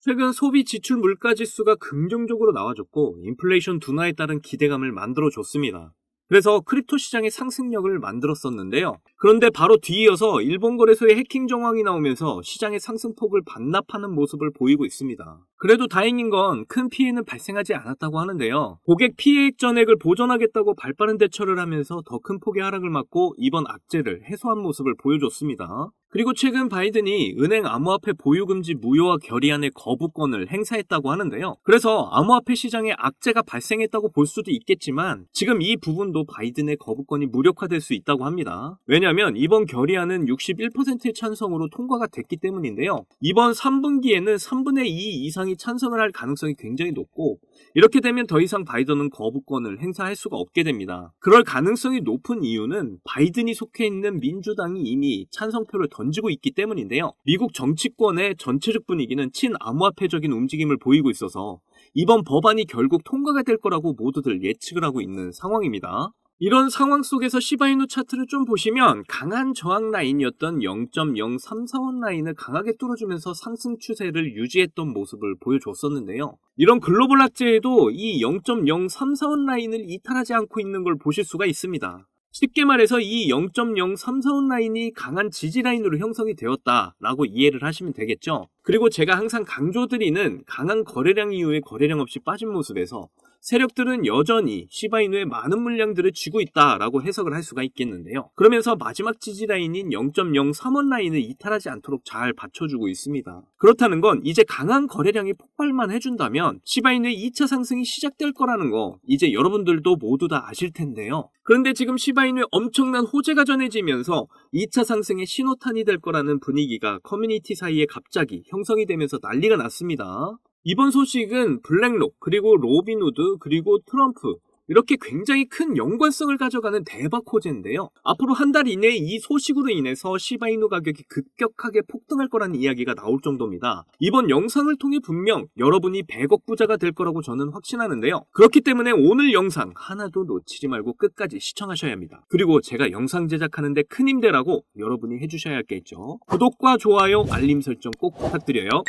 최근 소비 지출 물가 지수가 긍정적으로 나와줬고 인플레이션 둔화에 따른 기대감을 만들어줬습니다. 그래서 크립토 시장의 상승력을 만들었었는데요. 그런데 바로 뒤이어서 일본 거래소의 해킹 정황이 나오면서 시장의 상승폭을 반납하는 모습을 보이고 있습니다. 그래도 다행인 건 큰 피해는 발생하지 않았다고 하는데요. 고객 피해액 전액을 보전하겠다고 발빠른 대처를 하면서 더 큰 폭의 하락을 막고 이번 악재를 해소한 모습을 보여줬습니다. 그리고 최근 바이든이 은행 암호화폐 보유금지 무효화 결의안의 거부권을 행사했다고 하는데요. 그래서 암호화폐 시장에 악재가 발생했다고 볼 수도 있겠지만 지금 이 부분도 바이든의 거부권이 무력화될 수 있다고 합니다. 왜냐하면 이번 결의안은 61%의 찬성으로 통과가 됐기 때문인데요. 이번 3분기에는 3분의 2 이상이 찬성을 할 가능성이 굉장히 높고 이렇게 되면 더 이상 바이든은 거부권을 행사할 수가 없게 됩니다. 그럴 가능성이 높은 이유는 바이든이 속해 있는 민주당이 이미 찬성표를 던지고 있기 때문인데요. 미국 정치권의 전체적 분위기는 친암호화폐적인 움직임을 보이고 있어서 이번 법안이 결국 통과가 될 거라고 모두들 예측을 하고 있는 상황입니다. 이런 상황 속에서 시바이누 차트를 좀 보시면 강한 저항 라인이었던 0.0345원 라인을 강하게 뚫어주면서 상승 추세를 유지했던 모습을 보여줬었는데요. 이런 글로벌 악재에도 이 0.0345원 라인을 이탈하지 않고 있는 걸 보실 수가 있습니다. 쉽게 말해서 이 0.0345원 라인이 강한 지지 라인으로 형성이 되었다라고 이해를 하시면 되겠죠. 그리고 제가 항상 강조드리는 강한 거래량 이후에 거래량 없이 빠진 모습에서 세력들은 여전히 시바이누의 많은 물량들을 쥐고 있다라고 해석을 할 수가 있겠는데요. 그러면서 마지막 지지 라인인 0.03원 라인을 이탈하지 않도록 잘 받쳐주고 있습니다. 그렇다는 건 이제 강한 거래량이 폭발만 해준다면 시바이누의 2차 상승이 시작될 거라는 거 이제 여러분들도 모두 다 아실 텐데요. 그런데 지금 시바이누의 엄청난 호재가 전해지면서 2차 상승의 신호탄이 될 거라는 분위기가 커뮤니티 사이에 갑자기 형성이 되면서 난리가 났습니다. 이번 소식은 블랙록, 그리고 로빈후드, 그리고 트럼프 이렇게 굉장히 큰 연관성을 가져가는 대박 호재인데요. 앞으로 한 달 이내에 이 소식으로 인해서 시바이누 가격이 급격하게 폭등할 거라는 이야기가 나올 정도입니다. 이번 영상을 통해 분명 여러분이 100억 부자가 될 거라고 저는 확신하는데요. 그렇기 때문에 오늘 영상 하나도 놓치지 말고 끝까지 시청하셔야 합니다. 그리고 제가 영상 제작하는데 큰 힘되라고 여러분이 해주셔야 할 게 있죠. 구독과 좋아요, 알림 설정 꼭 부탁드려요.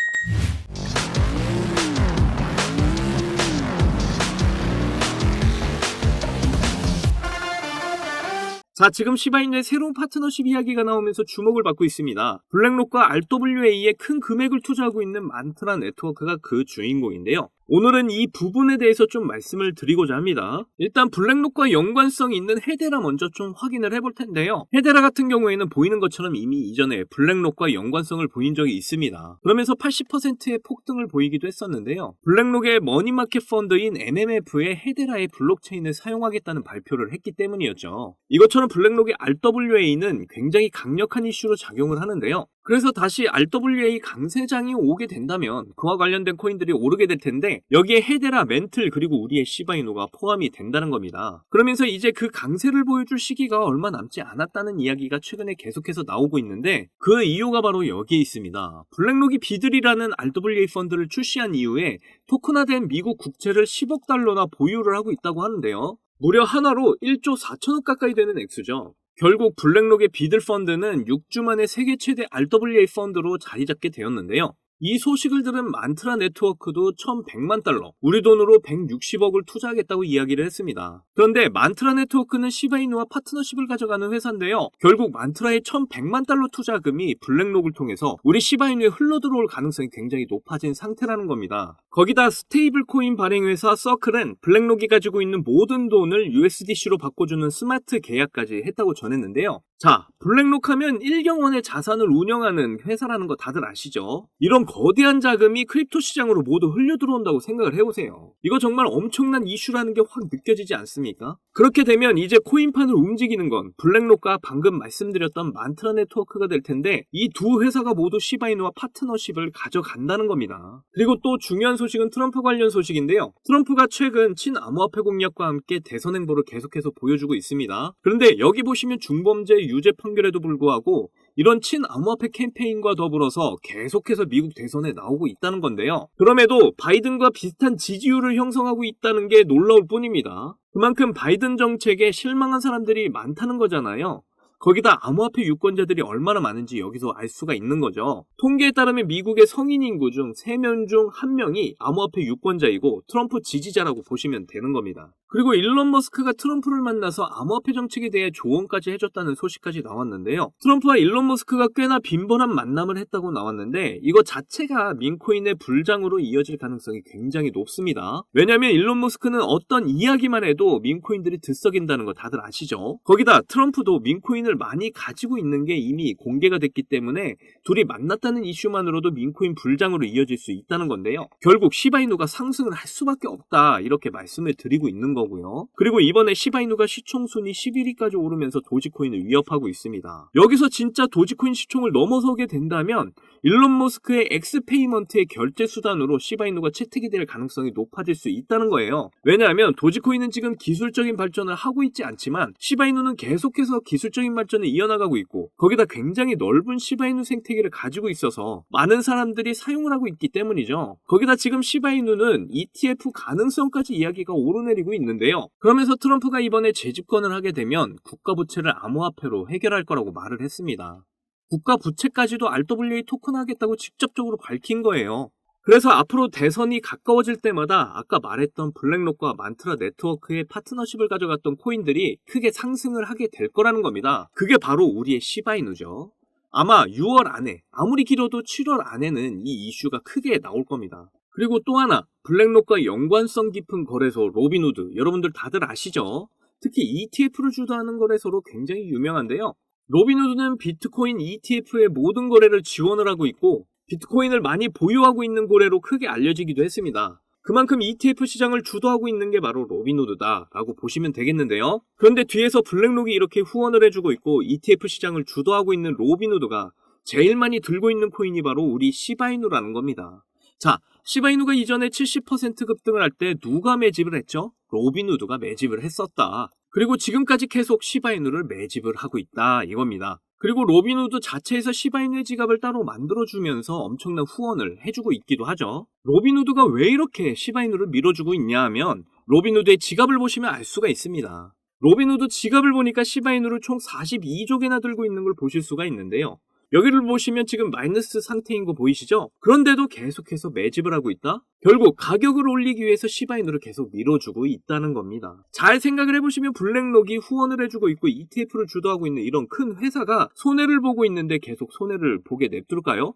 자, 지금 시바이누의 새로운 파트너십 이야기가 나오면서 주목을 받고 있습니다. 블랙록과 RWA에 큰 금액을 투자하고 있는 만트라 네트워크가 그 주인공인데요. 오늘은 이 부분에 대해서 좀 말씀을 드리고자 합니다. 일단 블랙록과 연관성이 있는 헤데라 먼저 좀 확인을 해볼 텐데요. 헤데라 같은 경우에는 보이는 것처럼 이미 이전에 블랙록과 연관성을 보인 적이 있습니다. 그러면서 80%의 폭등을 보이기도 했었는데요. 블랙록의 머니마켓 펀드인 MMF에 헤데라의 블록체인을 사용하겠다는 발표를 했기 때문이었죠. 이것처럼 블랙록의 RWA는 굉장히 강력한 이슈로 작용을 하는데요. 그래서 다시 RWA 강세장이 오게 된다면 그와 관련된 코인들이 오르게 될 텐데 여기에 헤데라, 멘틀, 그리고 우리의 시바이누가 포함이 된다는 겁니다. 그러면서 이제 그 강세를 보여줄 시기가 얼마 남지 않았다는 이야기가 최근에 계속해서 나오고 있는데 그 이유가 바로 여기에 있습니다. 블랙록이 비들이라는 RWA 펀드를 출시한 이후에 토큰화된 미국 국채를 10억 달러나 보유를 하고 있다고 하는데요. 무려 하나로 1조 4천억 가까이 되는 액수죠. 결국 블랙록의 비들 펀드는 6주 만에 세계 최대 RWA 펀드로 자리 잡게 되었는데요. 이 소식을 들은 만트라 네트워크도 1100만 달러, 우리 돈으로 160억을 투자하겠다고 이야기를 했습니다. 그런데 만트라 네트워크는 시바이누와 파트너십을 가져가는 회사인데요. 결국 만트라의 1100만 달러 투자금이 블랙록을 통해서 우리 시바이누에 흘러들어올 가능성이 굉장히 높아진 상태라는 겁니다. 거기다 스테이블 코인 발행 회사 서클은 블랙록이 가지고 있는 모든 돈을 USDC로 바꿔주는 스마트 계약까지 했다고 전했는데요. 자, 블랙록 하면 1경원의 자산을 운영하는 회사라는 거 다들 아시죠? 이런 거대한 자금이 크립토 시장으로 모두 흘려들어온다고 생각을 해보세요. 이거 정말 엄청난 이슈라는 게 확 느껴지지 않습니까? 그렇게 되면 이제 코인판을 움직이는 건 블랙록과 방금 말씀드렸던 만트라 네트워크가 될 텐데 이 두 회사가 모두 시바이누와 파트너십을 가져간다는 겁니다. 그리고 또 중요한 소식은 트럼프 관련 소식인데요. 트럼프가 최근 친암호화폐 공약과 함께 대선 행보를 계속해서 보여주고 있습니다. 그런데 여기 보시면 중범죄 유죄 판결에도 불구하고 이런 친암호화폐 캠페인과 더불어서 계속해서 미국 대선에 나오고 있다는 건데요. 그럼에도 바이든과 비슷한 지지율을 형성하고 있다는 게 놀라울 뿐입니다. 그만큼 바이든 정책에 실망한 사람들이 많다는 거잖아요. 거기다 암호화폐 유권자들이 얼마나 많은지 여기서 알 수가 있는 거죠. 통계에 따르면 미국의 성인 인구 중 3명 중 1명이 암호화폐 유권자이고 트럼프 지지자라고 보시면 되는 겁니다. 그리고 일론 머스크가 트럼프를 만나서 암호화폐 정책에 대해 조언까지 해줬다는 소식까지 나왔는데요. 트럼프와 일론 머스크가 꽤나 빈번한 만남을 했다고 나왔는데 이거 자체가 민코인의 불장으로 이어질 가능성이 굉장히 높습니다. 왜냐하면 일론 머스크는 어떤 이야기만 해도 민코인들이 들썩인다는 거 다들 아시죠? 거기다 트럼프도 민코인을 많이 가지고 있는 게 이미 공개가 됐기 때문에 둘이 만났다는 이슈만으로도 민코인 불장으로 이어질 수 있다는 건데요. 결국 시바이누가 상승을 할 수밖에 없다 이렇게 말씀을 드리고 있는 거고요. 그리고 이번에 시바이누가 시총순위 11위까지 오르면서 도지코인을 위협하고 있습니다. 여기서 진짜 도지코인 시총을 넘어서게 된다면 일론 머스크의 엑스페이먼트의 결제 수단으로 시바이누가 채택이 될 가능성이 높아질 수 있다는 거예요. 왜냐하면 도지코인은 지금 기술적인 발전을 하고 있지 않지만 시바이누는 계속해서 기술적인 발전을 이어나가고 있고 거기다 굉장히 넓은 시바이누 생태계를 가지고 있어서 많은 사람들이 사용을 하고 있기 때문이죠. 거기다 지금 시바이누는 ETF 가능성까지 이야기가 오르내리고 있는데요. 그러면서 트럼프가 이번에 재집권을 하게 되면 국가 부채를 암호화폐로 해결할 거라고 말을 했습니다. 국가 부채까지도 RWA 토큰화하겠다고 직접적으로 밝힌 거예요. 그래서 앞으로 대선이 가까워질 때마다 아까 말했던 블랙록과 만트라 네트워크의 파트너십을 가져갔던 코인들이 크게 상승을 하게 될 거라는 겁니다. 그게 바로 우리의 시바이누죠. 아마 6월 안에, 아무리 길어도 7월 안에는 이 이슈가 크게 나올 겁니다. 그리고 또 하나, 블랙록과 연관성 깊은 거래소 로빈후드, 여러분들 다들 아시죠? 특히 ETF를 주도하는 거래소로 굉장히 유명한데요. 로빈후드는 비트코인 ETF의 모든 거래를 지원을 하고 있고 비트코인을 많이 보유하고 있는 거래로 크게 알려지기도 했습니다. 그만큼 ETF 시장을 주도하고 있는 게 바로 로빈후드다 라고 보시면 되겠는데요. 그런데 뒤에서 블랙록이 이렇게 후원을 해주고 있고 ETF 시장을 주도하고 있는 로빈후드가 제일 많이 들고 있는 코인이 바로 우리 시바이누라는 겁니다. 자, 시바이누가 이전에 70% 급등을 할 때 누가 매집을 했죠? 로빈후드가 매집을 했었다. 그리고 지금까지 계속 시바이누를 매집을 하고 있다 이겁니다. 그리고 로빈후드 자체에서 시바이누의 지갑을 따로 만들어주면서 엄청난 후원을 해주고 있기도 하죠. 로빈후드가 왜 이렇게 시바이누를 밀어주고 있냐 하면 로빈후드의 지갑을 보시면 알 수가 있습니다. 로빈후드 지갑을 보니까 시바이누를 총 42조 개나 들고 있는 걸 보실 수가 있는데요. 여기를 보시면 지금 마이너스 상태인 거 보이시죠? 그런데도 계속해서 매집을 하고 있다? 결국 가격을 올리기 위해서 시바이누를 계속 밀어주고 있다는 겁니다. 잘 생각을 해보시면 블랙록이 후원을 해주고 있고 ETF를 주도하고 있는 이런 큰 회사가 손해를 보고 있는데 계속 손해를 보게 냅둘까요?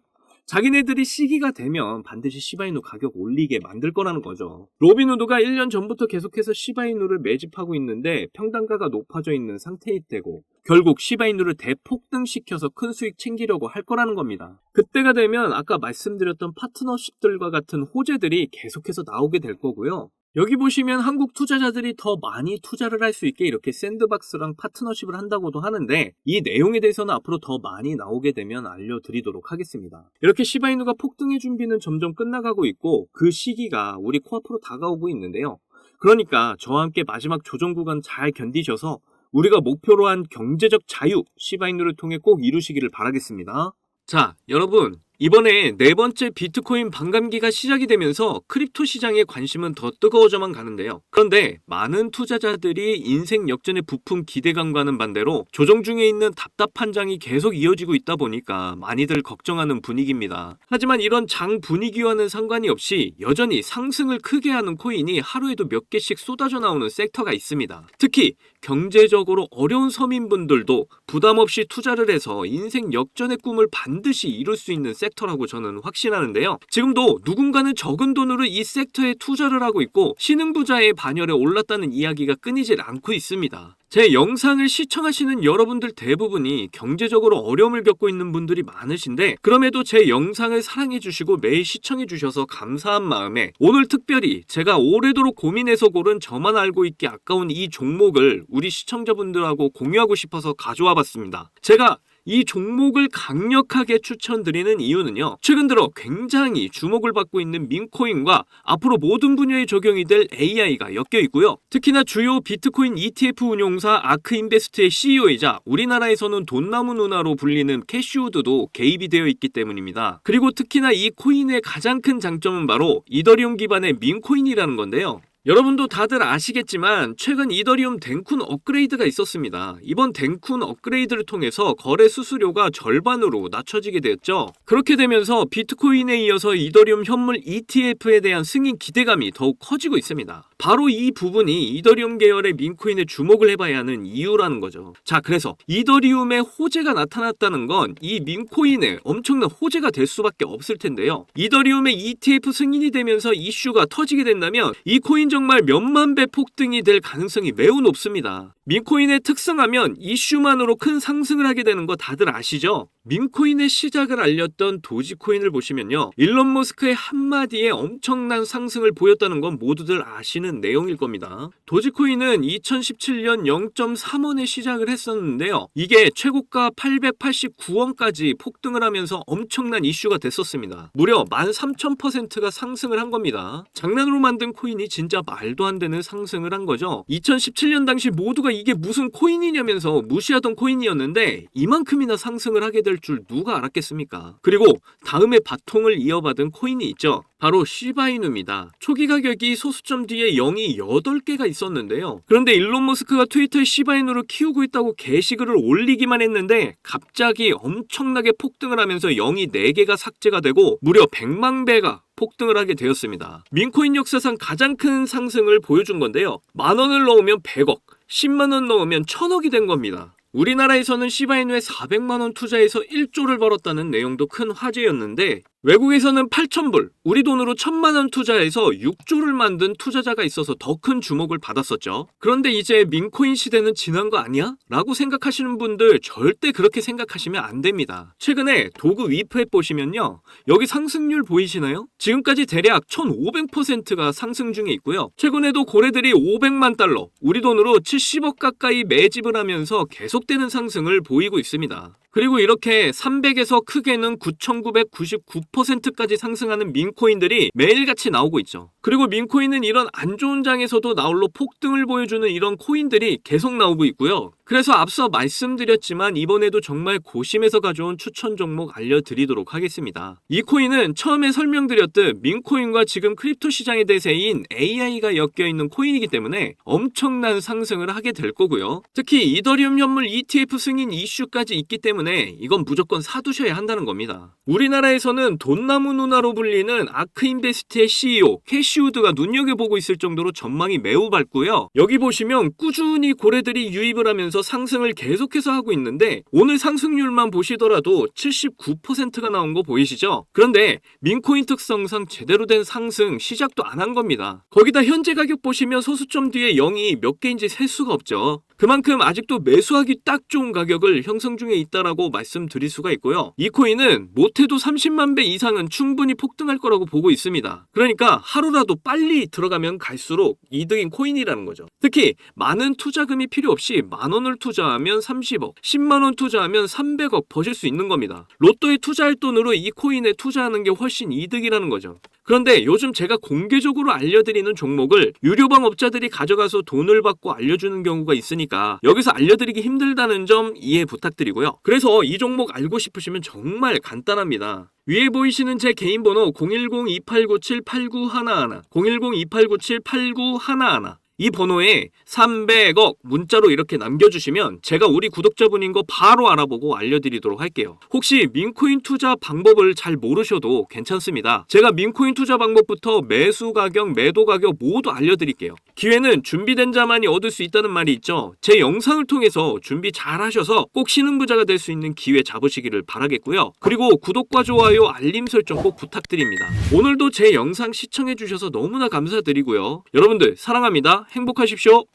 자기네들이 시기가 되면 반드시 시바이누 가격 올리게 만들 거라는 거죠. 로빈후드가 1년 전부터 계속해서 시바이누를 매집하고 있는데 평단가가 높아져 있는 상태일 때고 결국 시바이누를 대폭등시켜서 큰 수익 챙기려고 할 거라는 겁니다. 그때가 되면 아까 말씀드렸던 파트너십들과 같은 호재들이 계속해서 나오게 될 거고요. 여기 보시면 한국 투자자들이 더 많이 투자를 할 수 있게 이렇게 샌드박스랑 파트너십을 한다고도 하는데 이 내용에 대해서는 앞으로 더 많이 나오게 되면 알려드리도록 하겠습니다. 이렇게 시바이누가 폭등의 준비는 점점 끝나가고 있고 그 시기가 우리 코앞으로 다가오고 있는데요. 그러니까 저와 함께 마지막 조정 구간 잘 견디셔서 우리가 목표로 한 경제적 자유 시바이누를 통해 꼭 이루시기를 바라겠습니다. 자, 여러분 이번에 네 번째 비트코인 반감기가 시작이 되면서 크립토 시장의 관심은 더 뜨거워져만 가는데요. 그런데 많은 투자자들이 인생 역전의 부품 기대감과는 반대로 조정 중에 있는 답답한 장이 계속 이어지고 있다 보니까 많이들 걱정하는 분위기입니다. 하지만 이런 장 분위기와는 상관이 없이 여전히 상승을 크게 하는 코인이 하루에도 몇 개씩 쏟아져 나오는 섹터가 있습니다. 특히 경제적으로 어려운 서민분들도 부담 없이 투자를 해서 인생 역전의 꿈을 반드시 이룰 수 있는 섹터라고 저는 확신하는데요. 지금도 누군가는 적은 돈으로 이 섹터에 투자를 하고 있고 신흥부자의 반열에 올랐다는 이야기가 끊이질 않고 있습니다. 제 영상을 시청하시는 여러분들 대부분이 경제적으로 어려움을 겪고 있는 분들이 많으신데 그럼에도 제 영상을 사랑해주시고 매일 시청해주셔서 감사한 마음에 오늘 특별히 제가 오래도록 고민해서 고른 저만 알고 있기 아까운 이 종목을 우리 시청자분들하고 공유하고 싶어서 가져와 봤습니다. 제가 이 종목을 강력하게 추천드리는 이유는요. 최근 들어 굉장히 주목을 받고 있는 민코인과 앞으로 모든 분야에 적용이 될 AI가 엮여 있고요. 특히나 주요 비트코인 ETF 운용사 아크인베스트의 CEO이자 우리나라에서는 돈나무 누나로 불리는 캐시우드도 개입이 되어 있기 때문입니다. 그리고 특히나 이 코인의 가장 큰 장점은 바로 이더리움 기반의 민코인이라는 건데요. 여러분도 다들 아시겠지만 최근 이더리움 덴쿤 업그레이드가 있었습니다. 이번 덴쿤 업그레이드를 통해서 거래 수수료가 절반으로 낮춰지게 되었죠. 그렇게 되면서 비트코인에 이어서 이더리움 현물 ETF에 대한 승인 기대감이 더욱 커지고 있습니다. 바로 이 부분이 이더리움 계열의 민코인에 주목을 해봐야 하는 이유라는 거죠. 자, 그래서 이더리움에 호재가 나타났다는 건 이 민코인에 엄청난 호재가 될 수밖에 없을 텐데요. 이더리움의 ETF 승인이 되면서 이슈가 터지게 된다면 이 코인 정말 몇만 배 폭등이 될 가능성이 매우 높습니다. 민코인의 특성하면 이슈만으로 큰 상승을 하게 되는 거 다들 아시죠? 민코인의 시작을 알렸던 도지코인을 보시면요, 일론 머스크의 한마디에 엄청난 상승을 보였다는 건 모두들 아시는 내용일 겁니다. 도지코인은 2017년 0.3원에 시작을 했었는데요, 이게 최고가 889원까지 폭등을 하면서 엄청난 이슈가 됐었습니다. 무려 13,000%가 상승을 한 겁니다. 장난으로 만든 코인이 진짜 말도 안 되는 상승을 한 거죠. 2017년 당시 모두가 이게 무슨 코인이냐면서 무시하던 코인이었는데 이만큼이나 상승을 하게 될 줄 누가 알았겠습니까? 그리고 다음에 바통을 이어받은 코인이 있죠. 바로 시바이누입니다. 초기 가격이 소수점 뒤에 0이 8개가 있었는데요. 그런데 일론 머스크가 트위터에 시바이누를 키우고 있다고 게시글을 올리기만 했는데 갑자기 엄청나게 폭등을 하면서 0이 4개가 삭제가 되고 무려 100만 배가 폭등을 하게 되었습니다. 민코인 역사상 가장 큰 상승을 보여준 건데요. 10,000원을 넣으면 100억, 10만원 넣으면 1,000억이 된 겁니다. 우리나라에서는 시바이누에 400만원 투자해서 1조를 벌었다는 내용도 큰 화제였는데 외국에서는 8,000불, 우리 돈으로 1,000만원 투자해서 6조를 만든 투자자가 있어서 더 큰 주목을 받았었죠. 그런데 이제 민코인 시대는 지난 거 아니야? 라고 생각하시는 분들 절대 그렇게 생각하시면 안 됩니다. 최근에 도구 위프앱 보시면요, 여기 상승률 보이시나요? 지금까지 대략 1,500%가 상승 중에 있고요. 최근에도 고래들이 500만 달러, 우리 돈으로 70억 가까이 매집을 하면서 계속되는 상승을 보이고 있습니다. 그리고 이렇게 300에서 크게는 9,999%까지 상승하는 민코인들이 매일같이 나오고 있죠. 그리고 민코인은 이런 안 좋은 장에서도 나홀로 폭등을 보여주는 이런 코인들이 계속 나오고 있고요. 그래서 앞서 말씀드렸지만 이번에도 정말 고심해서 가져온 추천 종목 알려드리도록 하겠습니다. 이 코인은 처음에 설명드렸듯 민코인과 지금 크립토 시장의 대세인 AI가 엮여있는 코인이기 때문에 엄청난 상승을 하게 될 거고요. 특히 이더리움 현물 ETF 승인 이슈까지 있기 때문에 이건 무조건 사두셔야 한다는 겁니다. 우리나라에서는 돈나무 누나로 불리는 아크인베스트의 CEO 캐시우드가 눈여겨보고 있을 정도로 전망이 매우 밝고요. 여기 보시면 꾸준히 고래들이 유입을 하면서 상승을 계속해서 하고 있는데 오늘 상승률만 보시더라도 79%가 나온 거 보이시죠? 그런데 민코인 특성상 제대로 된 상승 시작도 안 한 겁니다. 거기다 현재 가격 보시면 소수점 뒤에 0이 몇 개인지 셀 수가 없죠. 그만큼 아직도 매수하기 딱 좋은 가격을 형성 중에 있다라고 말씀드릴 수가 있고요. 이 코인은 못해도 30만 배 이상은 충분히 폭등할 거라고 보고 있습니다. 그러니까 하루라도 빨리 들어가면 갈수록 이득인 코인이라는 거죠. 특히 많은 투자금이 필요 없이 10,000원을 투자하면 30억, 10만원 투자하면 300억 버실 수 있는 겁니다. 로또에 투자할 돈으로 이 코인에 투자하는 게 훨씬 이득이라는 거죠. 그런데 요즘 제가 공개적으로 알려드리는 종목을 유료방 업자들이 가져가서 돈을 받고 알려주는 경우가 있으니까 여기서 알려드리기 힘들다는 점 이해 부탁드리고요. 그래서 이 종목 알고 싶으시면 정말 간단합니다. 위에 보이시는 제 개인 번호 010-2897-8911, 010-2897-8911, 이 번호에 300억 문자로 이렇게 남겨주시면 제가 우리 구독자분인 거 바로 알아보고 알려드리도록 할게요. 혹시 민코인 투자 방법을 잘 모르셔도 괜찮습니다. 제가 민코인 투자 방법부터 매수 가격, 매도 가격 모두 알려드릴게요. 기회는 준비된 자만이 얻을 수 있다는 말이 있죠. 제 영상을 통해서 준비 잘 하셔서 꼭 신흥부자가 될 수 있는 기회 잡으시기를 바라겠고요. 그리고 구독과 좋아요, 알림 설정 꼭 부탁드립니다. 오늘도 제 영상 시청해주셔서 너무나 감사드리고요. 여러분들 사랑합니다. 행복하십시오.